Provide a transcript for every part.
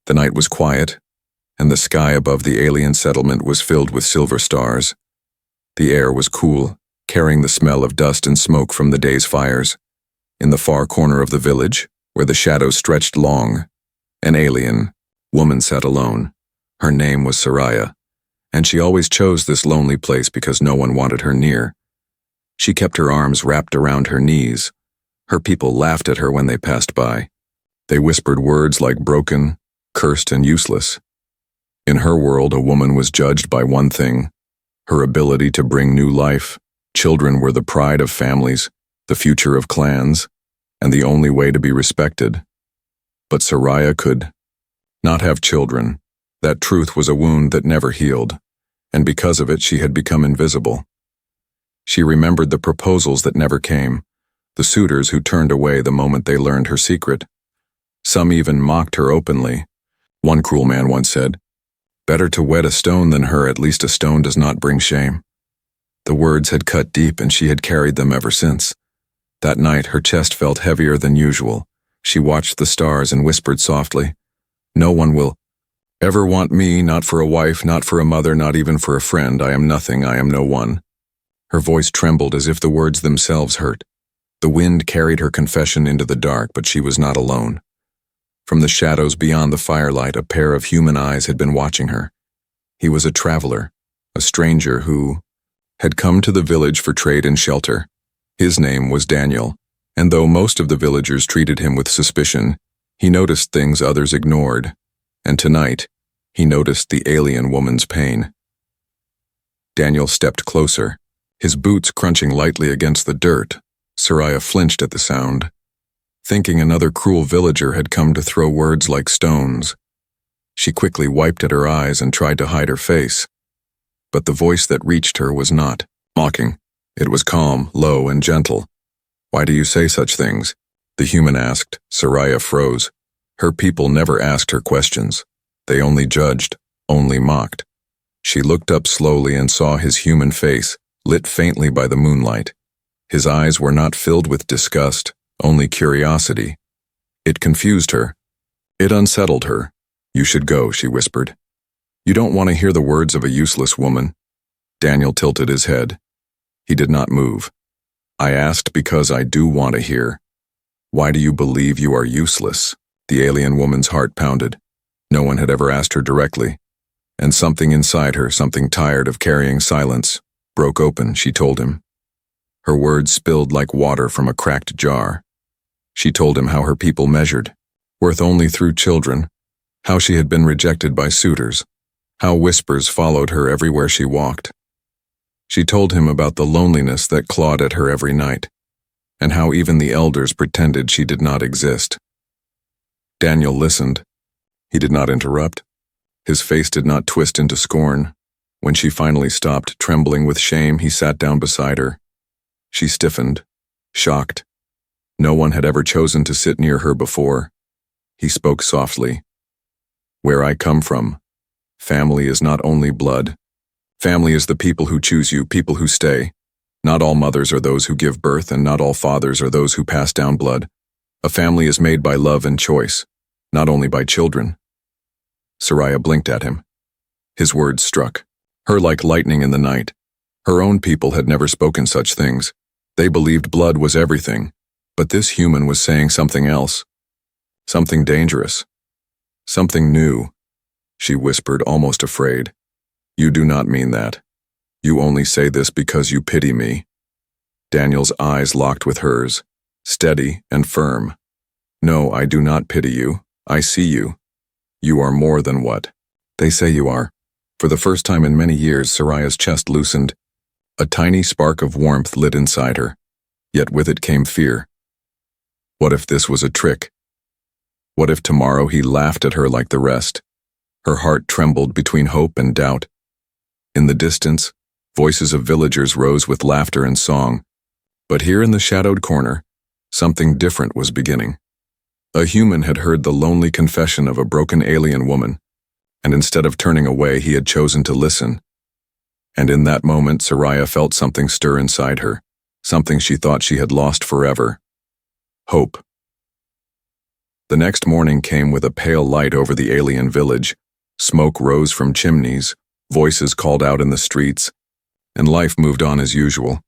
The night was quiet, and the sky above the alien settlement was filled with silver stars. The air was cool, carrying the smell of dust and smoke from the day's fires. In the far corner of the village, where the shadows stretched long, an alien woman sat alone. Her name was Soraya, and she always chose this lonely place because no one wanted her near. She kept her arms wrapped around her knees. Her people laughed at her when they passed by. They whispered words like broken, cursed, and useless. In her world, a woman was judged by one thing: her ability to bring new life. Children were the pride of families, the future of clans, and the only way to be respected. But Soraya could not have children. That truth was a wound that never healed, and because of it she had become invisible. She remembered the proposals that never came, the suitors who turned away the moment they learned her secret. Some even mocked her openly. One cruel man once said, "Better to wed a stone than her, at least a stone does not bring shame." The words had cut deep, and she had carried them ever since. That night her chest felt heavier than usual. She watched the stars and whispered softly, "No one will ever want me, not for a wife, not for a mother, not even for a friend. I am nothing, I am no one." Her voice trembled as if the words themselves hurt. The wind carried her confession into the dark, but she was not alone. From the shadows beyond the firelight, a pair of human eyes had been watching her. He was a traveler, a stranger who had come to the village for trade and shelter. His name was Daniel, and though most of the villagers treated him with suspicion, he noticed things others ignored, and tonight, he noticed the alien woman's pain. Daniel stepped closer, his boots crunching lightly against the dirt. Soraya flinched at the sound, thinking another cruel villager had come to throw words like stones. She quickly wiped at her eyes and tried to hide her face, but the voice that reached her was not mocking. It was calm, low, and gentle. "Why do you say such things?" the human asked. Soraya froze. Her people never asked her questions. They only judged, only mocked. She looked up slowly and saw his human face, lit faintly by the moonlight. His eyes were not filled with disgust, only curiosity. It confused her. It unsettled her. "You should go," she whispered. "You don't want to hear the words of a useless woman." Daniel tilted his head. He did not move. "I asked because I do want to hear. Why do you believe you are useless?" The alien woman's heart pounded. No one had ever asked her directly, and something inside her, something tired of carrying silence, broke open. She told him. Her words spilled like water from a cracked jar. She told him how her people measured, worth only through children, how she had been rejected by suitors, how whispers followed her everywhere she walked. She told him about the loneliness that clawed at her every night, and how even the elders pretended she did not exist. Daniel listened. He did not interrupt. His face did not twist into scorn. When she finally stopped, trembling with shame, he sat down beside her. She stiffened, shocked. No one had ever chosen to sit near her before. He spoke softly. "Where I come from, family is not only blood. Family is the people who choose you, people who stay. Not all mothers are those who give birth, and not all fathers are those who pass down blood. A family is made by love and choice, not only by children." Soraya blinked at him. His words struck her like lightning in the night. Her own people had never spoken such things. They believed blood was everything, but this human was saying something else. Something dangerous. Something new. She whispered, almost afraid. "You do not mean that. You only say this because you pity me." Daniel's eyes locked with hers, steady and firm. "No, I do not pity you. I see you. You are more than what they say you are." For the first time in many years, Soraya's chest loosened. A tiny spark of warmth lit inside her, yet with it came fear. What if this was a trick? What if tomorrow he laughed at her like the rest? Her heart trembled between hope and doubt. In the distance, voices of villagers rose with laughter and song. But here in the shadowed corner, something different was beginning. A human had heard the lonely confession of a broken alien woman, and instead of turning away, he had chosen to listen. And in that moment, Soraya felt something stir inside her, something she thought she had lost forever. Hope. The next morning came with a pale light over the alien village. Smoke rose from chimneys, voices called out in the streets, and life moved on as usual.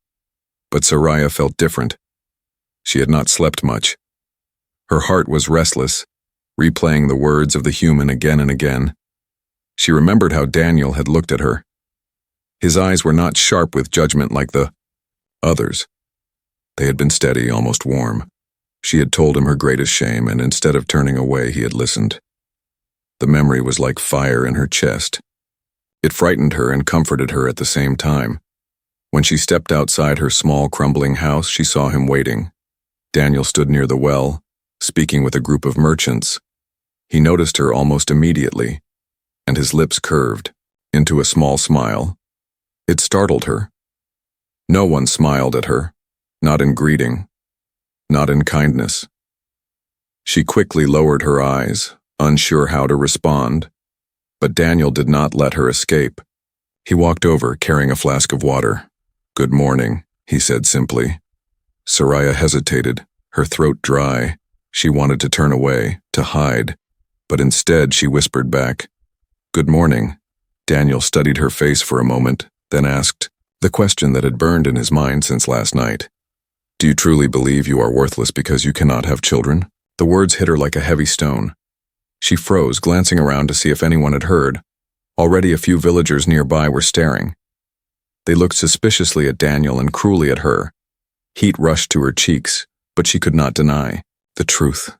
But Soraya felt different. She had not slept much. Her heart was restless, replaying the words of the human again and again. She remembered how Daniel had looked at her. His eyes were not sharp with judgment like the others. They had been steady, almost warm. She had told him her greatest shame, and instead of turning away, he had listened. The memory was like fire in her chest. It frightened her and comforted her at the same time. When she stepped outside her small, crumbling house, she saw him waiting. Daniel stood near the well, speaking with a group of merchants. He noticed her almost immediately, and his lips curved into a small smile. It startled her. No one smiled at her, not in greeting, not in kindness. She quickly lowered her eyes, unsure how to respond, but Daniel did not let her escape. He walked over, carrying a flask of water. "Good morning," he said simply. Soraya hesitated, her throat dry. She wanted to turn away, to hide, but instead she whispered back, "Good morning." Daniel studied her face for a moment, then asked, the question that had burned in his mind since last night. "Do you truly believe you are worthless because you cannot have children?" The words hit her like a heavy stone. She froze, glancing around to see if anyone had heard. Already a few villagers nearby were staring. They looked suspiciously at Daniel and cruelly at her. Heat rushed to her cheeks, but she could not deny the truth.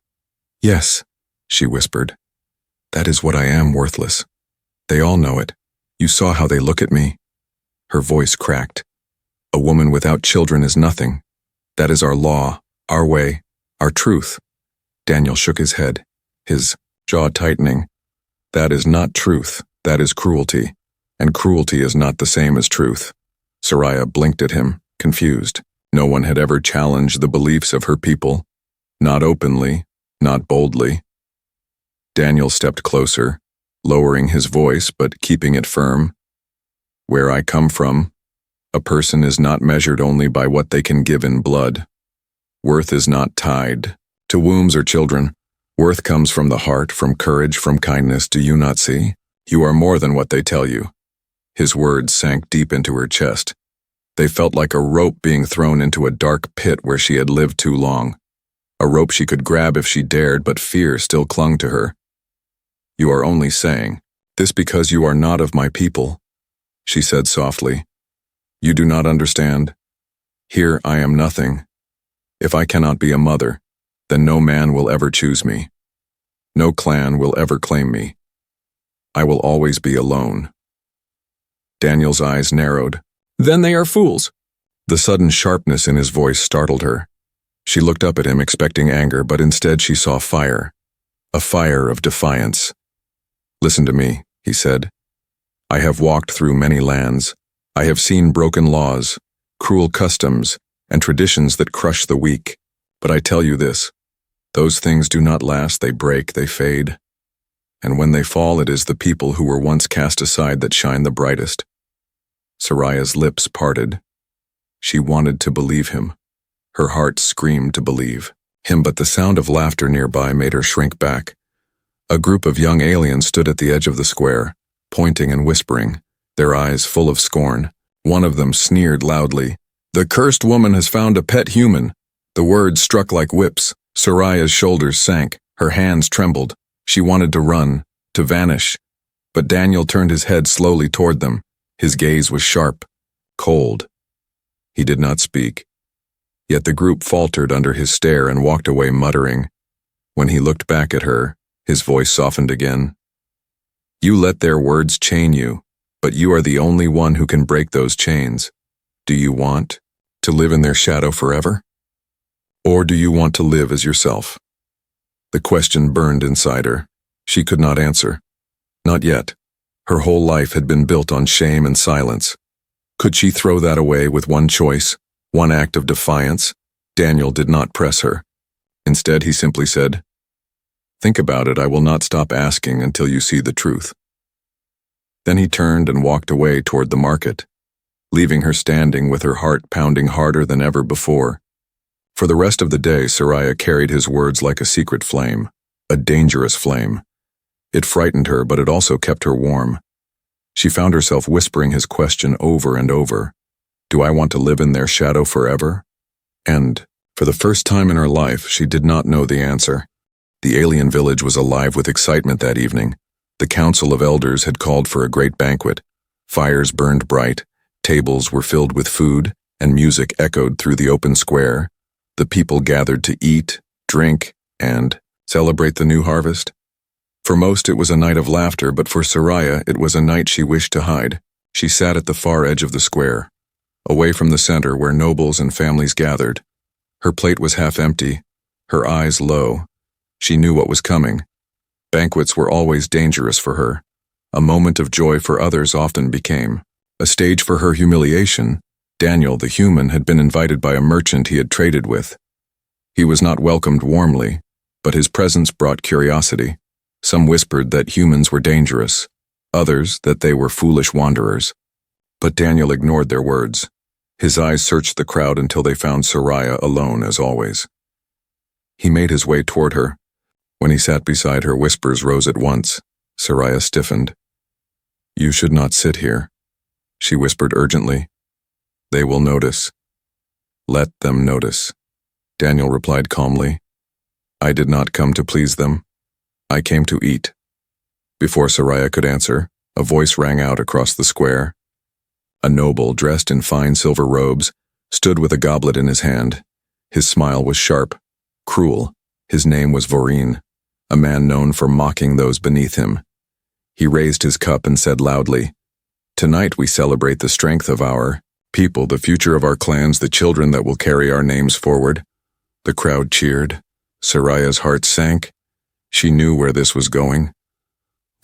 "Yes," she whispered. "That is what I am, worthless. They all know it. You saw how they look at me." Her voice cracked. "A woman without children is nothing. That is our law, our way, our truth." Daniel shook his head, his jaw tightening. "That is not truth, that is cruelty, and cruelty is not the same as truth." Soraya blinked at him, confused. No one had ever challenged the beliefs of her people, not openly, not boldly. Daniel stepped closer, lowering his voice but keeping it firm. "Where I come from, a person is not measured only by what they can give in blood. Worth is not tied to wombs or children. Worth comes from the heart, from courage, from kindness. Do you not see? You are more than what they tell you." His words sank deep into her chest. They felt like a rope being thrown into a dark pit where she had lived too long. A rope she could grab if she dared, but fear still clung to her. "You are only saying this because you are not of my people," she said softly. "You do not understand. Here I am nothing. If I cannot be a mother, then no man will ever choose me. No clan will ever claim me. I will always be alone." Daniel's eyes narrowed. "Then they are fools." The sudden sharpness in his voice startled her. She looked up at him expecting anger, but instead she saw fire. A fire of defiance. "Listen to me," he said. "I have walked through many lands. I have seen broken laws, cruel customs, and traditions that crush the weak. But I tell you this, those things do not last, they break, they fade. And when they fall, it is the people who were once cast aside that shine the brightest." Soraya's lips parted. She wanted to believe him. Her heart screamed to believe him, but the sound of laughter nearby made her shrink back. A group of young aliens stood at the edge of the square, pointing and whispering, their eyes full of scorn. One of them sneered loudly. "The cursed woman has found a pet human." The words struck like whips. Soraya's shoulders sank. Her hands trembled. She wanted to run, to vanish. But Daniel turned his head slowly toward them. His gaze was sharp, cold. He did not speak. Yet the group faltered under his stare and walked away muttering. When he looked back at her, his voice softened again. "You let their words chain you, but you are the only one who can break those chains. Do you want to live in their shadow forever? Or do you want to live as yourself?" The question burned inside her. She could not answer. Not yet. Her whole life had been built on shame and silence. Could she throw that away with one choice, one act of defiance? Daniel did not press her. Instead, he simply said, "Think about it. I will not stop asking until you see the truth." Then he turned and walked away toward the market, leaving her standing with her heart pounding harder than ever before. For the rest of the day, Soraya carried his words like a secret flame. a dangerous flame. It frightened her, but it also kept her warm. She found herself whispering his question over and over. Do I want to live in their shadow forever? And, for the first time in her life, she did not know the answer. The alien village was alive with excitement that evening. The Council of Elders had called for a great banquet. Fires burned bright, tables were filled with food, and music echoed through the open square. The people gathered to eat, drink, and celebrate the new harvest. For most it was a night of laughter, but for Soraya it was a night she wished to hide. She sat at the far edge of the square, away from the center where nobles and families gathered. Her plate was half empty, her eyes low. She knew what was coming. Banquets were always dangerous for her. A moment of joy for others often became a stage for her humiliation. Daniel, the human, had been invited by a merchant he had traded with. He was not welcomed warmly, but his presence brought curiosity. Some whispered that humans were dangerous, others that they were foolish wanderers. But Daniel ignored their words. His eyes searched the crowd until they found Soraya alone as always. He made his way toward her. When he sat beside her, whispers rose at once. Soraya stiffened. You should not sit here, she whispered urgently. They will notice. Let them notice, Daniel replied calmly. I did not come to please them. I came to eat. Before Soraya could answer, a voice rang out across the square. A noble, dressed in fine silver robes, stood with a goblet in his hand. His smile was sharp, cruel. His name was Vorin, a man known for mocking those beneath him. He raised his cup and said loudly, Tonight we celebrate the strength of our people, the future of our clans, the children that will carry our names forward. The crowd cheered. Soraya's heart sank. She knew where this was going.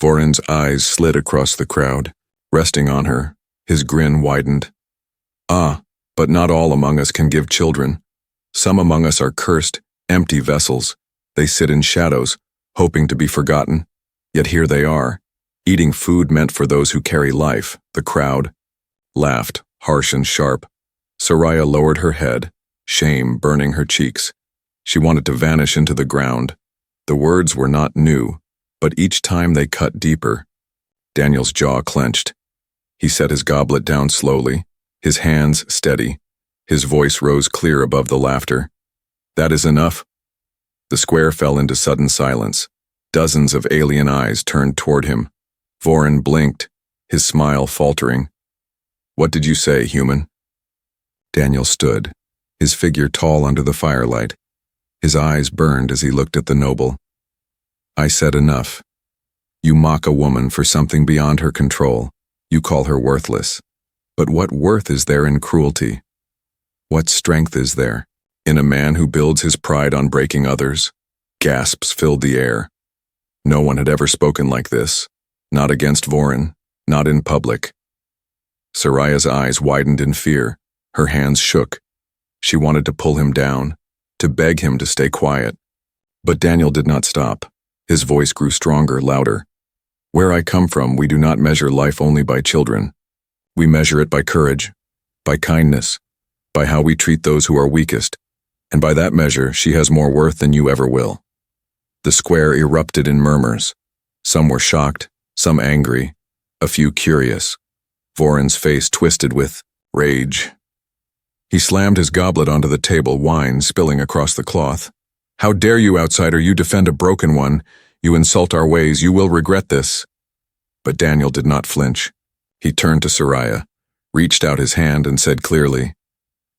Vorin's eyes slid across the crowd, resting on her. His grin widened. But not all among us can give children. Some among us are cursed, empty vessels. They sit in shadows, hoping to be forgotten. Yet here they are, eating food meant for those who carry life. The crowd laughed, harsh and sharp. Soraya lowered her head, shame burning her cheeks. She wanted to vanish into the ground. The words were not new, but each time they cut deeper. Daniel's jaw clenched. He set his goblet down slowly, his hands steady. His voice rose clear above the laughter. That is enough. The square fell into sudden silence. Dozens of alien eyes turned toward him. Vorin blinked, his smile faltering. What did you say, human? Daniel stood, his figure tall under the firelight. His eyes burned as he looked at the noble. I said enough. You mock a woman for something beyond her control. You call her worthless. But what worth is there in cruelty? What strength is there in a man who builds his pride on breaking others? Gasps filled the air. No one had ever spoken like this. Not against Vorin, not in public. Soraya's eyes widened in fear. Her hands shook. She wanted to pull him down, to beg him to stay quiet. But Daniel did not stop. His voice grew stronger, louder. Where I come from, we do not measure life only by children. We measure it by courage, by kindness, by how we treat those who are weakest, and by that measure she has more worth than you ever will. The square erupted in murmurs. Some were shocked, some angry, a few curious. Vorin's face twisted with rage. He slammed his goblet onto the table, wine spilling across the cloth. How dare you, outsider, you defend a broken one. You insult our ways, you will regret this. But Daniel did not flinch. He turned to Soraya, reached out his hand and said clearly,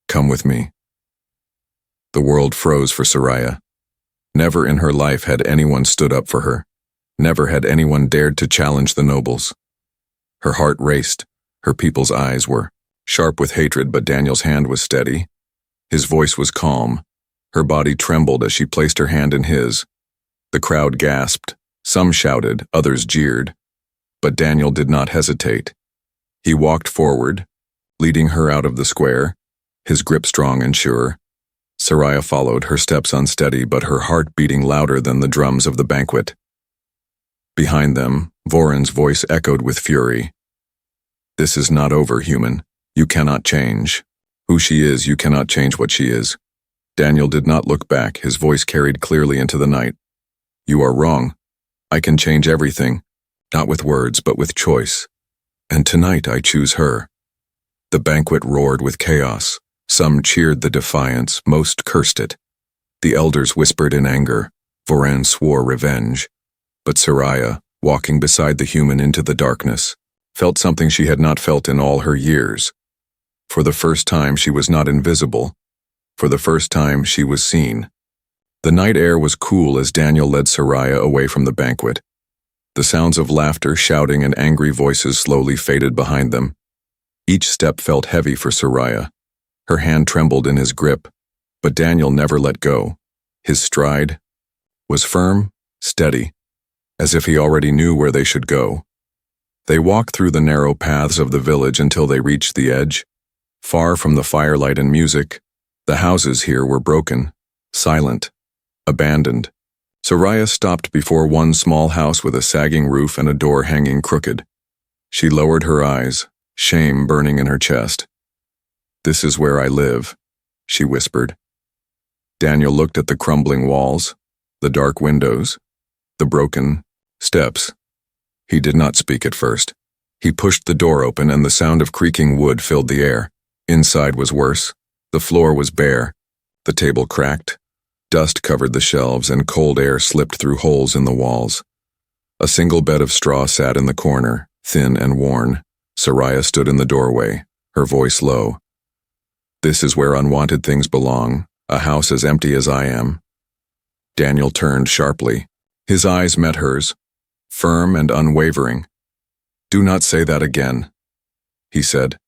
Come with me. The world froze for Soraya. Never in her life had anyone stood up for her. Never had anyone dared to challenge the nobles. Her heart raced. Her people's eyes were sharp with hatred, but Daniel's hand was steady. His voice was calm. Her body trembled as she placed her hand in his. The crowd gasped. Some shouted, others jeered. But Daniel did not hesitate. He walked forward, leading her out of the square, his grip strong and sure. Soraya followed, her steps unsteady, but her heart beating louder than the drums of the banquet. Behind them, Vorin's voice echoed with fury. This is not over, human. You cannot change. Who she is, you cannot change what she is. Daniel did not look back, his voice carried clearly into the night. You are wrong. I can change everything, not with words, but with choice. And tonight I choose her. The banquet roared with chaos. Some cheered the defiance, most cursed it. The elders whispered in anger. Voran swore revenge. But Soraya, walking beside the human into the darkness, felt something she had not felt in all her years. For the first time she was not invisible. For the first time she was seen. The night air was cool as Daniel led Soraya away from the banquet. The sounds of laughter, shouting, and angry voices slowly faded behind them. Each step felt heavy for Soraya. Her hand trembled in his grip, but Daniel never let go. His stride was firm, steady, as if he already knew where they should go. They walked through the narrow paths of the village until they reached the edge. Far from the firelight and music, the houses here were broken, silent, abandoned. Soraya stopped before one small house with a sagging roof and a door hanging crooked. She lowered her eyes, shame burning in her chest. "This is where I live," she whispered. Daniel looked at the crumbling walls, the dark windows, the broken steps. He did not speak at first. He pushed the door open and the sound of creaking wood filled the air. Inside was worse. The floor was bare. The table cracked. Dust covered the shelves and cold air slipped through holes in the walls. A single bed of straw sat in the corner, thin and worn. Soraya stood in the doorway, her voice low. "This is where unwanted things belong, a house as empty as I am." Daniel turned sharply. His eyes met hers, firm and unwavering. "Do not say that again," he said.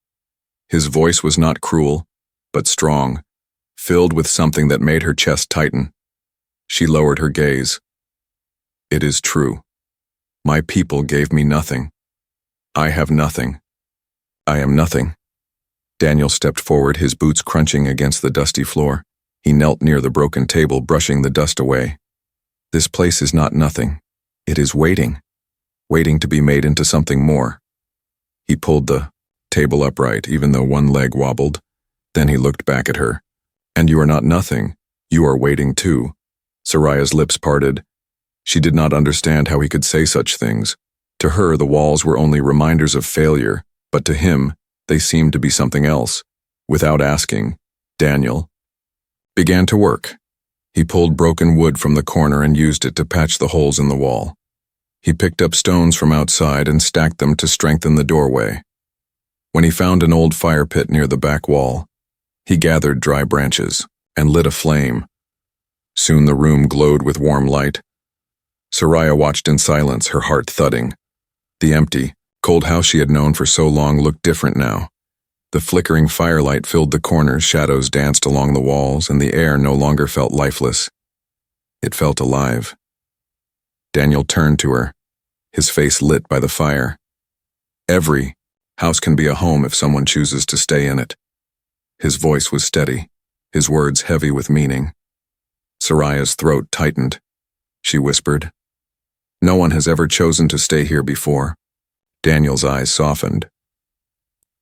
His voice was not cruel, but strong, filled with something that made her chest tighten. She lowered her gaze. "It is true. My people gave me nothing. I have nothing. I am nothing." Daniel stepped forward, his boots crunching against the dusty floor. He knelt near the broken table, brushing the dust away. "This place is not nothing. It is waiting to be made into something more." He pulled the table upright, even though one leg wobbled. Then he looked back at her. "And you are not nothing. You are waiting too." Soraya's lips parted. She did not understand how he could say such things. To her, the walls were only reminders of failure, but to him, they seemed to be something else. Without asking, Daniel began to work. He pulled broken wood from the corner and used it to patch the holes in the wall. He picked up stones from outside and stacked them to strengthen the doorway. When he found an old fire pit near the back wall, he gathered dry branches and lit a flame. Soon the room glowed with warm light. Soraya watched in silence, her heart thudding. The empty, cold house she had known for so long looked different now. The flickering firelight filled the corners, shadows danced along the walls, and the air no longer felt lifeless. It felt alive. Daniel turned to her, his face lit by the fire. "Every house can be a home if someone chooses to stay in it." His voice was steady, his words heavy with meaning. Soraya's throat tightened. She whispered, "No one has ever chosen to stay here before." Daniel's eyes softened.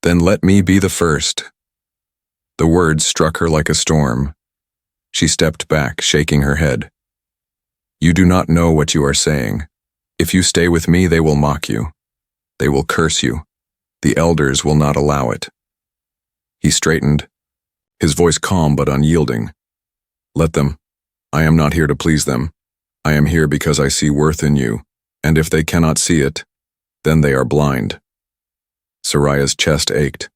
"Then let me be the first." The words struck her like a storm. She stepped back, shaking her head. "You do not know what you are saying. If you stay with me, they will mock you. They will curse you. The elders will not allow it." He straightened, his voice calm but unyielding. "Let them. I am not here to please them. I am here because I see worth in you, and if they cannot see it, then they are blind." Soraya's chest ached.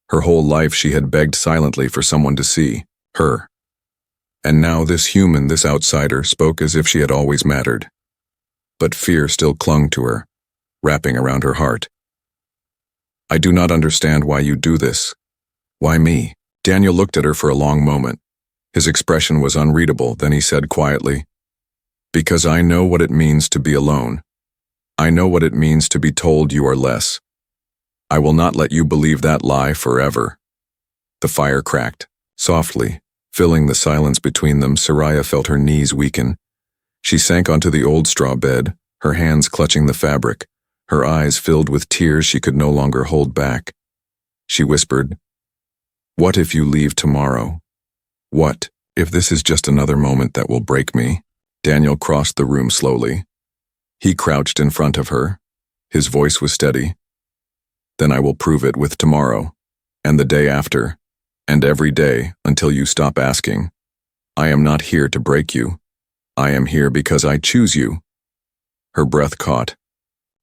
Her whole life she had begged silently for someone to see her. And now this human, this outsider, spoke as if she had always mattered. But fear still clung to her, wrapping around her heart. "I do not understand why you do this. Why me?" Daniel looked at her for a long moment. His expression was unreadable, then he said quietly, "Because I know what it means to be alone. I know what it means to be told you are less. I will not let you believe that lie forever." The fire cracked, softly, filling the silence between them. Soraya felt her knees weaken. She sank onto the old straw bed, her hands clutching the fabric, her eyes filled with tears she could no longer hold back. She whispered, "What if you leave tomorrow? What if this is just another moment that will break me?" Daniel crossed the room slowly. He crouched in front of her. His voice was steady. Then I will prove it with tomorrow, and the day after, and every day until you stop asking. I am not here to break you. I am here because I choose you. Her breath caught.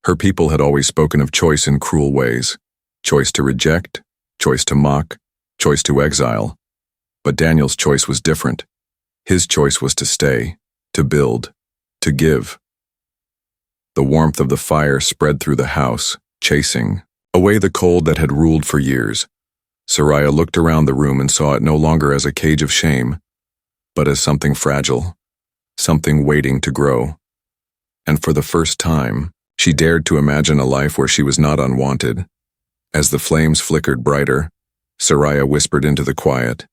Her people had always spoken of choice in cruel ways. Choice to reject, choice to mock, choice to exile. But Daniel's choice was different. His choice was to stay, to build, to give. The warmth of the fire spread through the house, chasing away the cold that had ruled for years. Soraya looked around the room and saw it no longer as a cage of shame, but as something fragile, something waiting to grow. And for the first time, she dared to imagine a life where she was not unwanted. As the flames flickered brighter, Soraya whispered into the quiet,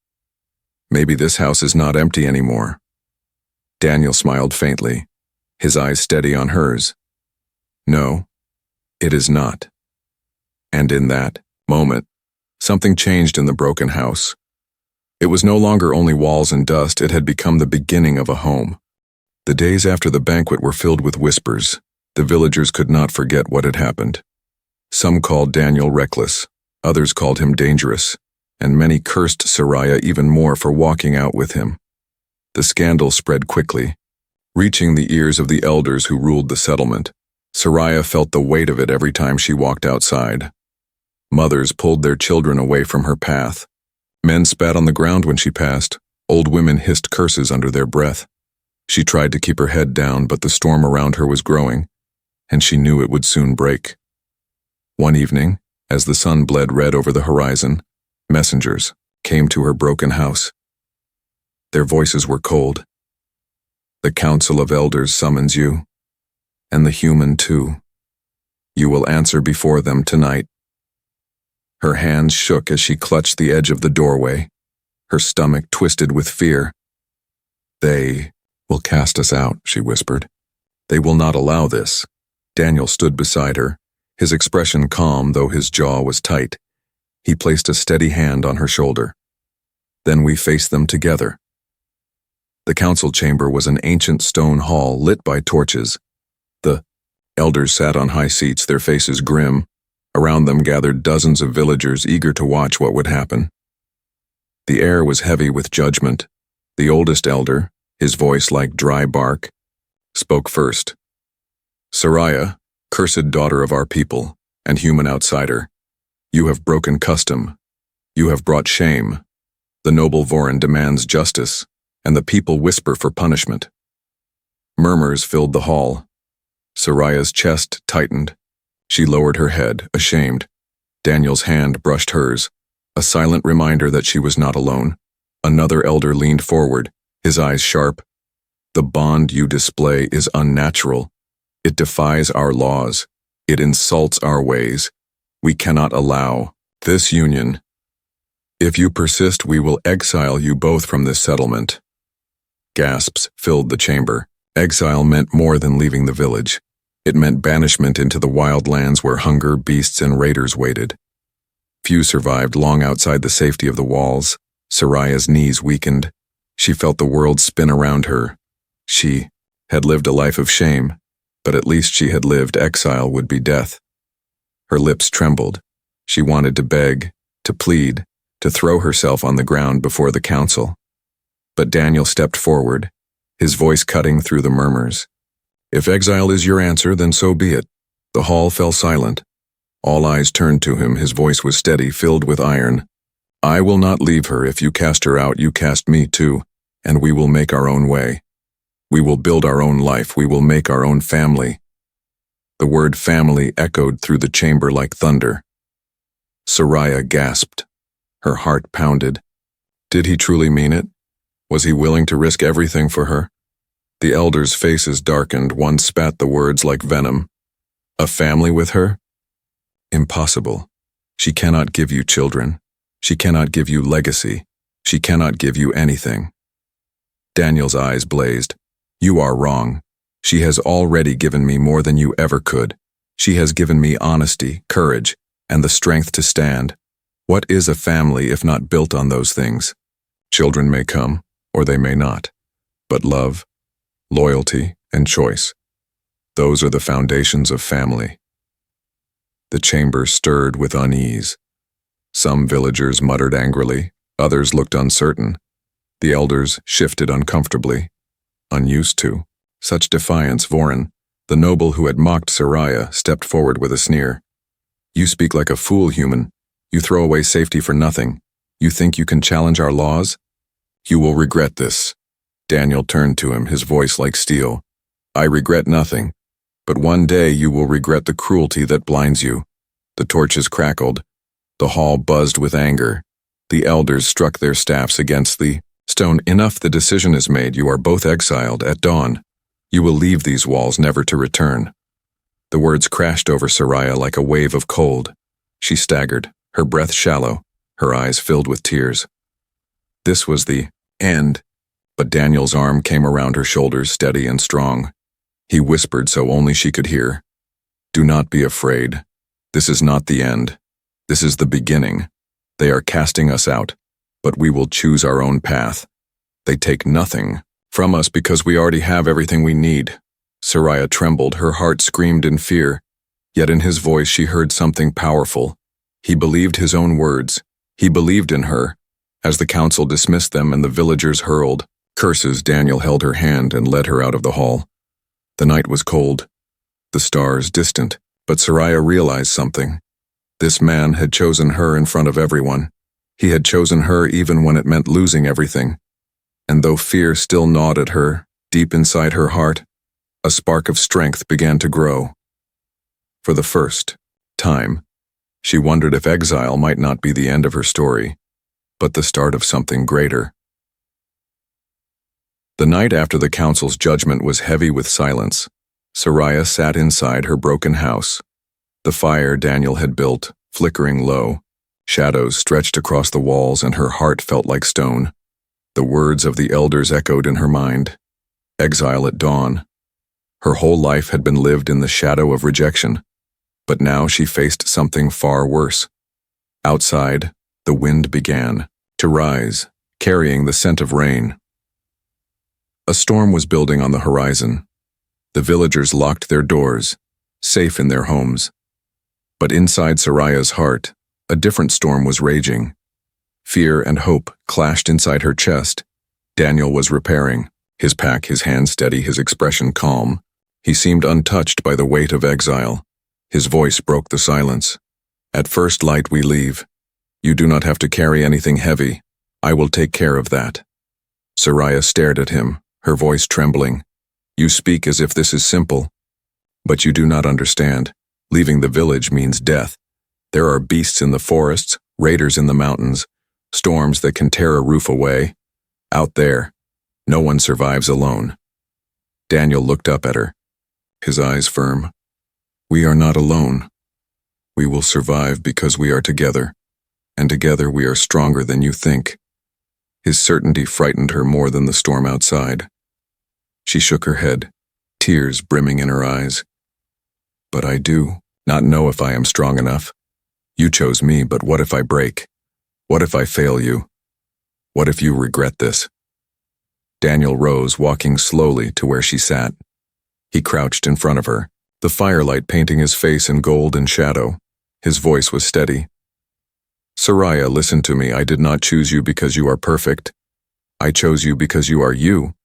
"Maybe this house is not empty anymore." Daniel smiled faintly, his eyes steady on hers. "No, it is not." And in that moment, something changed in the broken house. It was no longer only walls and dust, it had become the beginning of a home. The days after the banquet were filled with whispers. The villagers could not forget what had happened. Some called Daniel reckless, others called him dangerous, and many cursed Soraya even more for walking out with him. The scandal spread quickly, reaching the ears of the elders who ruled the settlement. Soraya felt the weight of it every time she walked outside. Mothers pulled their children away from her path. Men spat on the ground when she passed. Old women hissed curses under their breath. She tried to keep her head down, but the storm around her was growing, and she knew it would soon break. One evening, as the sun bled red over the horizon, messengers came to her broken house. Their voices were cold. "The Council of Elders summons you, and the human too. You will answer before them tonight." Her hands shook as she clutched the edge of the doorway, her stomach twisted with fear. "They will cast us out," she whispered. "They will not allow this." Daniel stood beside her, his expression calm though his jaw was tight. He placed a steady hand on her shoulder. Then we faced them together. The council chamber was an ancient stone hall lit by torches. The elders sat on high seats, their faces grim. Around them gathered dozens of villagers eager to watch what would happen. The air was heavy with judgment. The oldest elder, his voice like dry bark, spoke first. "Soraya, cursed daughter of our people, and human outsider, you have broken custom. You have brought shame. The noble Vorin demands justice, and the people whisper for punishment." Murmurs filled the hall. Soraya's chest tightened. She lowered her head, ashamed. Daniel's hand brushed hers, a silent reminder that she was not alone. Another elder leaned forward, his eyes sharp. "The bond you display is unnatural. It defies our laws. It insults our ways. We cannot allow this union. If you persist, we will exile you both from this settlement." Gasps filled the chamber. Exile meant more than leaving the village. It meant banishment into the wild lands where hunger, beasts, and raiders waited. Few survived long outside the safety of the walls. Soraya's knees weakened. She felt the world spin around her. She had lived a life of shame, but at least she had lived. Exile would be death. Her lips trembled. She wanted to beg, to plead, to throw herself on the ground before the council. But Daniel stepped forward, his voice cutting through the murmurs. "If exile is your answer, then so be it." The hall fell silent. All eyes turned to him. His voice was steady, filled with iron. "I will not leave her. If you cast her out, you cast me too, and we will make our own way. We will build our own life. We will make our own family." The word family echoed through the chamber like thunder. Soraya gasped. Her heart pounded. Did he truly mean it? Was he willing to risk everything for her? The elders' faces darkened. One spat the words like venom. "A family with her? Impossible. She cannot give you children. She cannot give you legacy. She cannot give you anything." Daniel's eyes blazed. "You are wrong. She has already given me more than you ever could. She has given me honesty, courage, and the strength to stand. What is a family if not built on those things? Children may come, or they may not. But love loyalty, and choice. Those are the foundations of family. The chamber stirred with unease. Some villagers muttered angrily, others looked uncertain. The elders shifted uncomfortably, unused to such defiance. Vorin, the noble who had mocked Soraya, stepped forward with a sneer. "You speak like a fool, human. You throw away safety for nothing. You think you can challenge our laws? You will regret this." Daniel turned to him, his voice like steel. "I regret nothing, but one day you will regret the cruelty that blinds you." The torches crackled. The hall buzzed with anger. The elders struck their staffs against the stone. "Enough, the decision is made. You are both exiled at dawn. You will leave these walls never to return." The words crashed over Soraya like a wave of cold. She staggered, her breath shallow, her eyes filled with tears. This was the end, but Daniel's arm came around her shoulders, steady and strong. He whispered so only she could hear, "Do not be afraid. This is not the end. This is the beginning. They are casting us out, but we will choose our own path. They take nothing from us because we already have everything we need." Soraya trembled, her heart screamed in fear, yet in his voice she heard something powerful. He believed his own words. He believed in her. As the council dismissed them and the villagers hurled curses, Daniel held her hand and led her out of the hall. The night was cold, the stars distant, but Soraya realized something. This man had chosen her in front of everyone. He had chosen her even when it meant losing everything. And though fear still gnawed at her, deep inside her heart, a spark of strength began to grow. For the first time, she wondered if exile might not be the end of her story, but the start of something greater. The night after the council's judgment was heavy with silence. Soraya sat inside her broken house. The fire Daniel had built, flickering low. Shadows stretched across the walls and her heart felt like stone. The words of the elders echoed in her mind. Exile at dawn. Her whole life had been lived in the shadow of rejection, but now she faced something far worse. Outside, the wind began to rise, carrying the scent of rain. A storm was building on the horizon. The villagers locked their doors, safe in their homes. But inside Soraya's heart, a different storm was raging. Fear and hope clashed inside her chest. Daniel was repairing, his pack, his hands steady, his expression calm. He seemed untouched by the weight of exile. His voice broke the silence. "At first light we leave. You do not have to carry anything heavy. I will take care of that." Soraya stared at him, her voice trembling. "You speak as if this is simple. But you do not understand. Leaving the village means death. There are beasts in the forests, raiders in the mountains, storms that can tear a roof away. Out there, no one survives alone." Daniel looked up at her, his eyes firm. "We are not alone. We will survive because we are together, and together we are stronger than you think." His certainty frightened her more than the storm outside. She shook her head, tears brimming in her eyes. "But I do not know if I am strong enough. You chose me, but what if I break? What if I fail you? What if you regret this?" Daniel rose, walking slowly to where she sat. He crouched in front of her, the firelight painting his face in gold and shadow. His voice was steady. "Soraya, listen to me. I did not choose you because you are perfect. I chose you because you are you.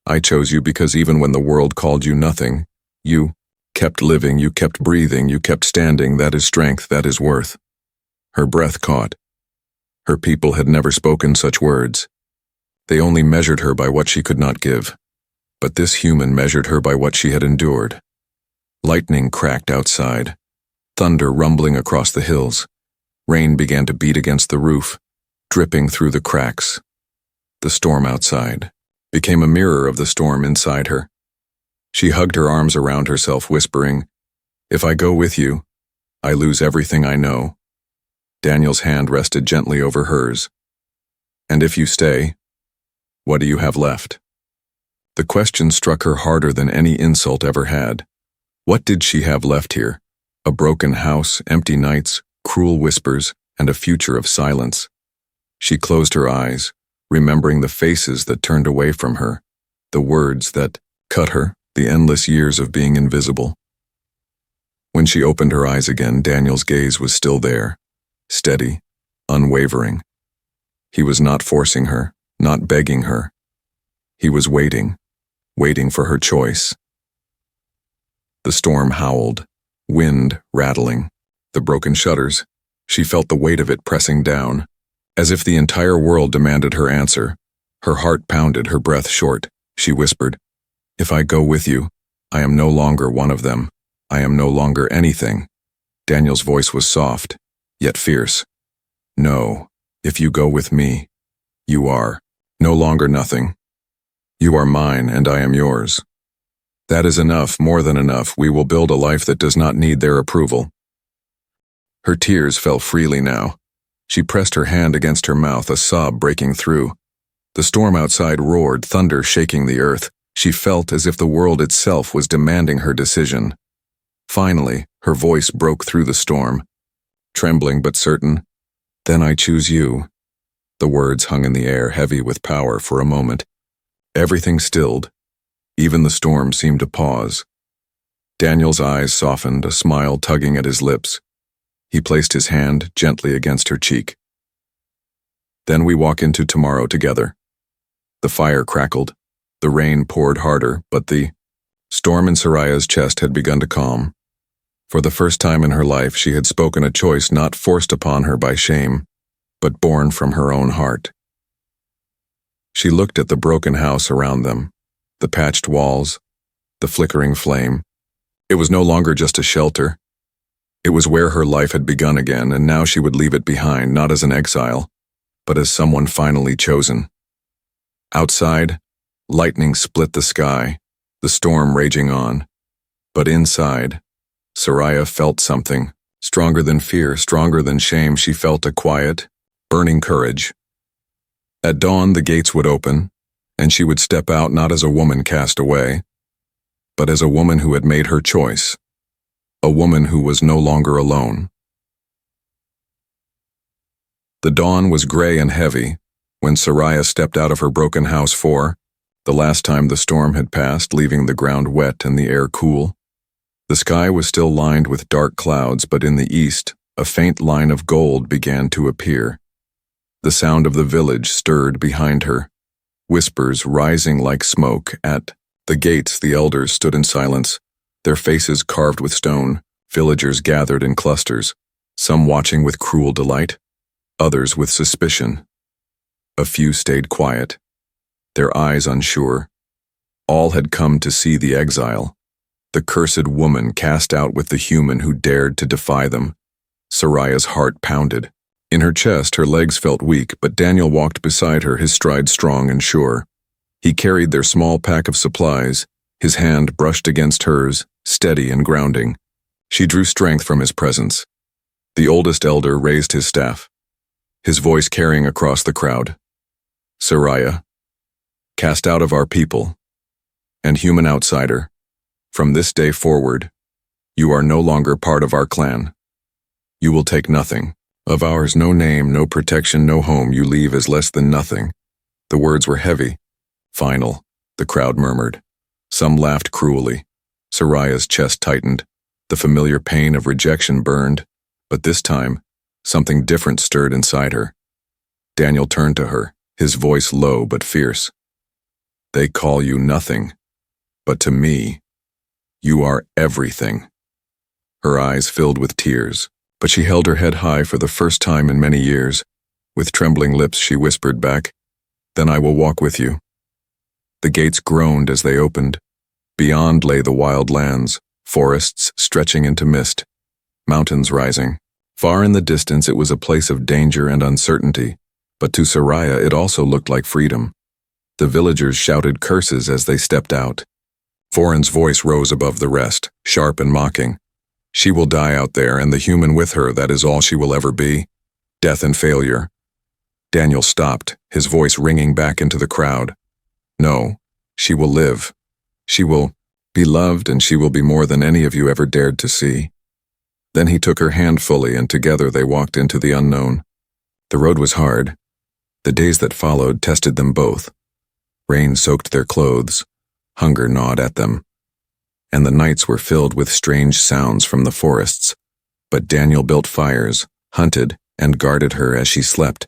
I chose you because even when the world called you nothing, you kept living, you kept breathing, you kept standing. That is strength, that is worth." Her breath caught. Her people had never spoken such words. They only measured her by what she could not give. But this human measured her by what she had endured. Lightning cracked outside, thunder rumbling across the hills. Rain began to beat against the roof, dripping through the cracks. The storm outside became a mirror of the storm inside her. She hugged her arms around herself, whispering, "If I go with you, I lose everything I know." Daniel's hand rested gently over hers. "And if you stay, what do you have left?" The question struck her harder than any insult ever had. What did she have left here? A broken house, empty nights, cruel whispers, and a future of silence. She closed her eyes, remembering the faces that turned away from her, the words that cut her, the endless years of being invisible. When she opened her eyes again, Daniel's gaze was still there, steady, unwavering. He was not forcing her, not begging her. He was waiting for her choice. The storm howled, wind rattling, the broken shutters. She felt the weight of it pressing down, as if the entire world demanded her answer. Her heart pounded, her breath short. She whispered, "If I go with you, I am no longer one of them. I am no longer anything." Daniel's voice was soft, yet fierce. "No, if you go with me, you are no longer nothing. You are mine and I am yours. That is enough, more than enough. We will build a life that does not need their approval." Her tears fell freely now. She pressed her hand against her mouth, a sob breaking through. The storm outside roared, thunder shaking the earth. She felt as if the world itself was demanding her decision. Finally, her voice broke through the storm, trembling but certain. "Then I choose you." The words hung in the air, heavy with power for a moment. Everything stilled. Even the storm seemed to pause. Daniel's eyes softened, a smile tugging at his lips. He placed his hand gently against her cheek. "Then we walk into tomorrow together." The fire crackled. The rain poured harder, but the storm in Soraya's chest had begun to calm. For the first time in her life, she had spoken a choice not forced upon her by shame, but born from her own heart. She looked at the broken house around them, the patched walls, the flickering flame. It was no longer just a shelter. It was where her life had begun again, and now she would leave it behind, not as an exile, but as someone finally chosen. Outside, lightning split the sky, the storm raging on. But inside, Soraya felt something, stronger than fear, stronger than shame. She felt a quiet, burning courage. At dawn, the gates would open, and she would step out not as a woman cast away, but as a woman who had made her choice, a woman who was no longer alone. The dawn was gray and heavy when Soraya stepped out of her broken house for the last time the storm had passed, leaving the ground wet and the air cool. The sky was still lined with dark clouds, but in the east, a faint line of gold began to appear. The sound of the village stirred behind her, whispers rising like smoke. At the gates, the elders stood in silence, their faces carved with stone. Villagers gathered in clusters, some watching with cruel delight, others with suspicion. A few stayed quiet, their eyes unsure. All had come to see the exile, the cursed woman cast out with the human who dared to defy them. Soraya's heart pounded. In her chest, her legs felt weak, but Daniel walked beside her, his stride strong and sure. He carried their small pack of supplies, his hand brushed against hers, steady and grounding. She drew strength from his presence. The oldest elder raised his staff, his voice carrying across the crowd. "Soraya, cast out of our people, and human outsider, from this day forward, you are no longer part of our clan. You will take nothing of ours, no name, no protection, no home. You leave as less than nothing." The words were heavy, final, the crowd murmured. Some laughed cruelly. Soraya's chest tightened. The familiar pain of rejection burned, but this time, something different stirred inside her. Daniel turned to her, his voice low but fierce. "They call you nothing, but to me, you are everything." Her eyes filled with tears, but she held her head high for the first time in many years. With trembling lips, she whispered back, "Then I will walk with you." The gates groaned as they opened. Beyond lay the wild lands, forests stretching into mist, mountains rising. Far in the distance it was a place of danger and uncertainty, but to Soraya it also looked like freedom. The villagers shouted curses as they stepped out. Foran's voice rose above the rest, sharp and mocking. "She will die out there, and the human with her, that is all she will ever be. Death and failure." Daniel stopped, his voice ringing back into the crowd. "No, she will live. She will be loved, and she will be more than any of you ever dared to see." Then he took her hand fully, and together they walked into the unknown. The road was hard. The days that followed tested them both. Rain soaked their clothes. Hunger gnawed at them, and the nights were filled with strange sounds from the forests. But Daniel built fires, hunted, and guarded her as she slept.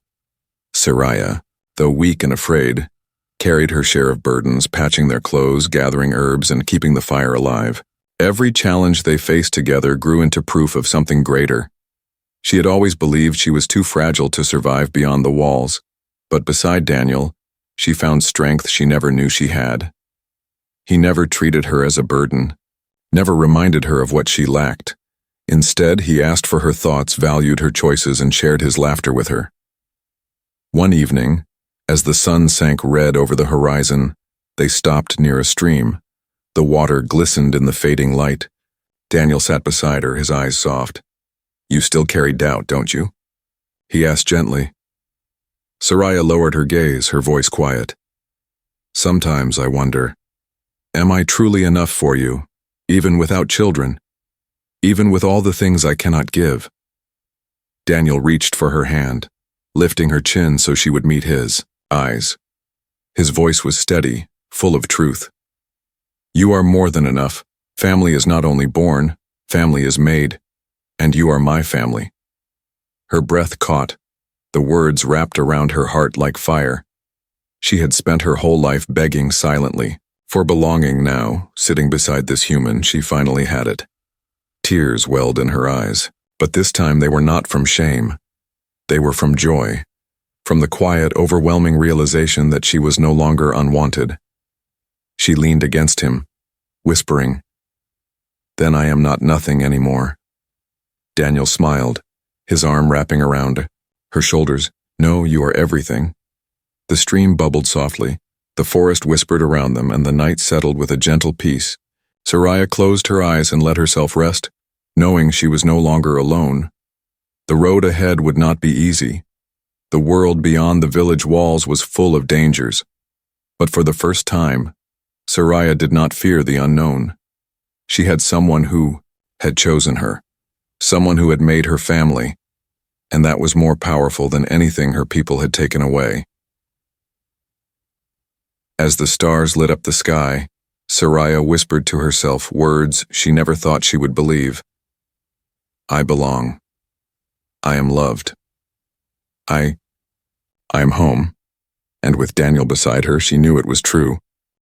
Soraya, though weak and afraid, carried her share of burdens, patching their clothes, gathering herbs, and keeping the fire alive. Every challenge they faced together grew into proof of something greater. She had always believed she was too fragile to survive beyond the walls, but beside Daniel, she found strength she never knew she had. He never treated her as a burden, never reminded her of what she lacked. Instead, he asked for her thoughts, valued her choices, and shared his laughter with her. One evening, as the sun sank red over the horizon, they stopped near a stream. The water glistened in the fading light. Daniel sat beside her, his eyes soft. "You still carry doubt, don't you?" he asked gently. Soraya lowered her gaze, her voice quiet. "Sometimes I wonder, am I truly enough for you, even without children? Even with all the things I cannot give?" Daniel reached for her hand, lifting her chin so she would meet his eyes. His voice was steady, full of truth. "You are more than enough. Family is not only born, family is made, and you are my family." Her breath caught, the words wrapped around her heart like fire. She had spent her whole life begging silently for belonging. Now, sitting beside this human, she finally had it. Tears welled in her eyes, but this time they were not from shame. They were from joy, from the quiet, overwhelming realization that she was no longer unwanted. She leaned against him, whispering, "Then I am not nothing anymore." Daniel smiled, his arm wrapping around her shoulders. "No, you are everything." The stream bubbled softly, the forest whispered around them, and the night settled with a gentle peace. Soraya closed her eyes and let herself rest, knowing she was no longer alone. The road ahead would not be easy. The world beyond the village walls was full of dangers. But for the first time, Soraya did not fear the unknown. She had someone who had chosen her, someone who had made her family, and that was more powerful than anything her people had taken away. As the stars lit up the sky, Soraya whispered to herself words she never thought she would believe. "I belong. I am loved. I am home." And with Daniel beside her, she knew it was true.